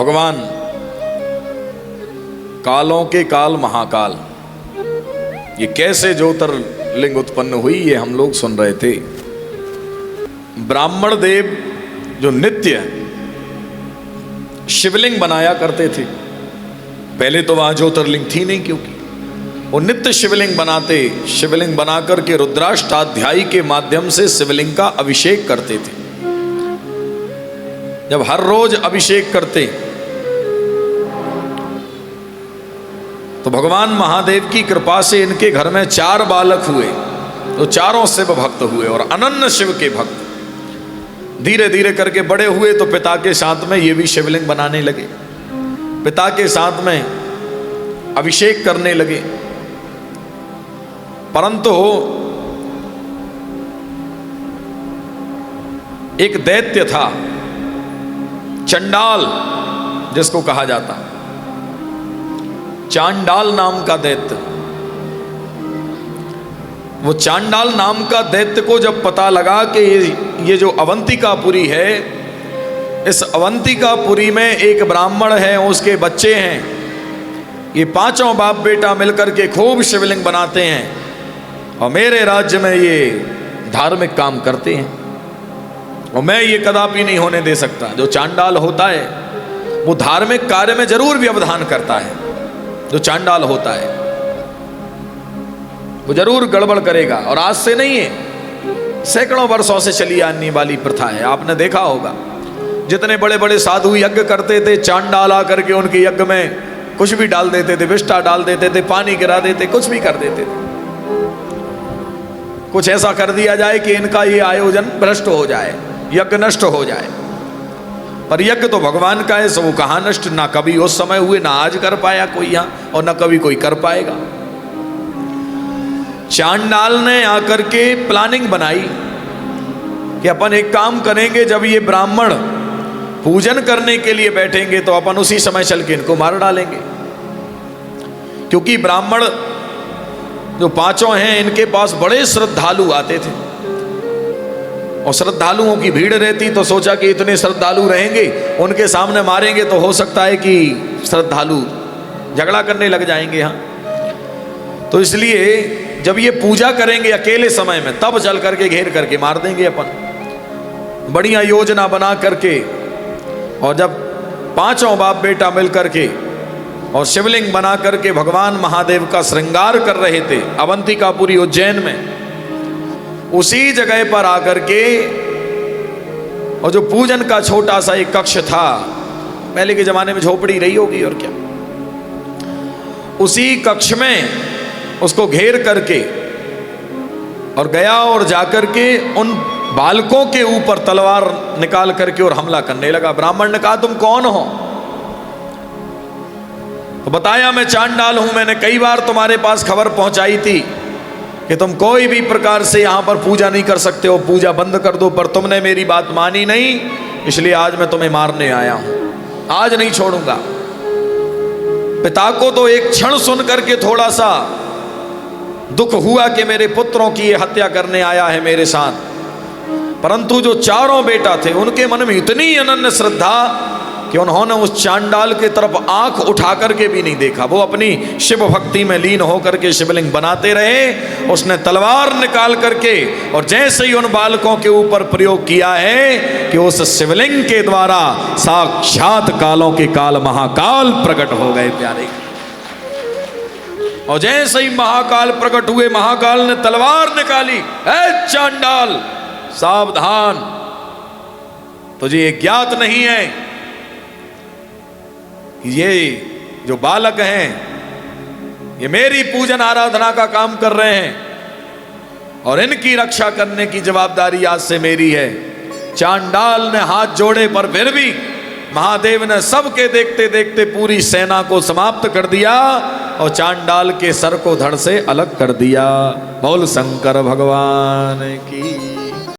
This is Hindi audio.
भगवान कालों के काल महाकाल, ये कैसे ज्योतिर्लिंग उत्पन्न हुई ये हम लोग सुन रहे थे। ब्राह्मण देव जो नित्य शिवलिंग बनाया करते थे, पहले तो वहां ज्योतिर्लिंग थी नहीं, क्योंकि वो नित्य शिवलिंग बनाते, शिवलिंग बनाकर के रुद्राष्टाध्यायी के माध्यम से शिवलिंग का अभिषेक करते थे। जब हर रोज अभिषेक करते तो भगवान महादेव की कृपा से इनके घर में 4 बालक हुए, तो चारों शिव भक्त हुए और अनन्य शिव के भक्त। धीरे धीरे करके बड़े हुए तो पिता के साथ में ये भी शिवलिंग बनाने लगे, पिता के साथ में अभिषेक करने लगे। परंतु एक दैत्य था, चंडाल जिसको कहा जाता, चांडाल नाम का दैत्य। वो चांडाल नाम का दैत्य को जब पता लगा कि ये जो अवंतिकापुरी है, इस अवंतिकापुरी में एक ब्राह्मण है, उसके बच्चे हैं, ये 5 बाप बेटा मिलकर के खूब शिवलिंग बनाते हैं और मेरे राज्य में ये धार्मिक काम करते हैं और मैं ये कदापि नहीं होने दे सकता। जो चांडाल होता है वो धार्मिक कार्य में जरूर व्यवधान करता है, जो चांडाल होता है वो जरूर गड़बड़ करेगा। और आज से नहीं है, सैकड़ों वर्षों से चली आने वाली प्रथा है। आपने देखा होगा जितने बड़े बड़े साधु यज्ञ करते थे, चांडाल आकर के उनके यज्ञ में कुछ भी डाल देते थे, विष्ठा डाल देते थे, पानी गिरा देते, कुछ भी कर देते थे। कुछ ऐसा कर दिया जाए कि इनका ये आयोजन भ्रष्ट हो जाए, यज्ञ नष्ट हो जाए। पर यज्ञ तो भगवान का है, सो वो कहाँ नष्ट, ना कभी उस समय हुए, ना आज कर पाया कोई यहाँ, और ना कभी कोई कर पाएगा। चांडाल ने आकर के प्लानिंग बनाई कि अपन एक काम करेंगे, जब ये ब्राह्मण पूजन करने के लिए बैठेंगे तो अपन उसी समय चल के इनको मार डालेंगे। क्योंकि ब्राह्मण जो 5 हैं, इनके पास बड़े श्रद्धालु आते थे और श्रद्धालुओं की भीड़ रहती, तो सोचा कि इतने श्रद्धालु रहेंगे, उनके सामने मारेंगे तो हो सकता है कि श्रद्धालु झगड़ा करने लग जाएंगे यहाँ। तो इसलिए जब ये पूजा करेंगे अकेले समय में, तब चल करके घेर करके मार देंगे अपन। बढ़िया योजना बना करके, और जब 5 बाप बेटा मिल करके और शिवलिंग बना करके भगवान महादेव का श्रृंगार कर रहे थे अवंतिकापुरी उज्जैन में, उसी जगह पर आकर के, और जो पूजन का छोटा सा एक कक्ष था, पहले के जमाने में झोपड़ी रही होगी और क्या, उसी कक्ष में उसको घेर करके और गया और जाकर के उन बालकों के ऊपर तलवार निकाल करके और हमला करने लगा। ब्राह्मण ने कहा, तुम कौन हो? तो बताया, मैं चांडाल हूं, मैंने कई बार तुम्हारे पास खबर पहुंचाई थी कि तुम कोई भी प्रकार से यहां पर पूजा नहीं कर सकते हो, पूजा बंद कर दो, पर तुमने मेरी बात मानी नहीं, इसलिए आज मैं तुम्हें मारने आया हूं, आज नहीं छोड़ूंगा। पिता को तो एक क्षण सुन करके थोड़ा सा दुख हुआ कि मेरे पुत्रों की ये हत्या करने आया है मेरे साथ, परंतु जो 4 बेटा थे उनके मन में इतनी अनन्य श्रद्धा कि उन्होंने उस चांडाल की तरफ आंख उठा करके भी नहीं देखा। वो अपनी शिव भक्ति में लीन होकर के शिवलिंग बनाते रहे। उसने तलवार निकाल करके और जैसे ही उन बालकों के ऊपर प्रयोग किया है कि उस शिवलिंग के द्वारा साक्षात कालों के काल महाकाल प्रकट हो गए प्यारे। और जैसे ही महाकाल प्रकट हुए, महाकाल ने तलवार निकाली, ऐ चांडाल सावधान, तुझे ये ज्ञात नहीं है ये जो बालक हैं ये मेरी पूजन आराधना का काम कर रहे हैं और इनकी रक्षा करने की जवाबदारी आज से मेरी है। चांडाल ने हाथ जोड़े, पर फिर भी महादेव ने सबके देखते देखते पूरी सेना को समाप्त कर दिया और चांडाल के सर को धड़ से अलग कर दिया। बोल शंकर भगवान की।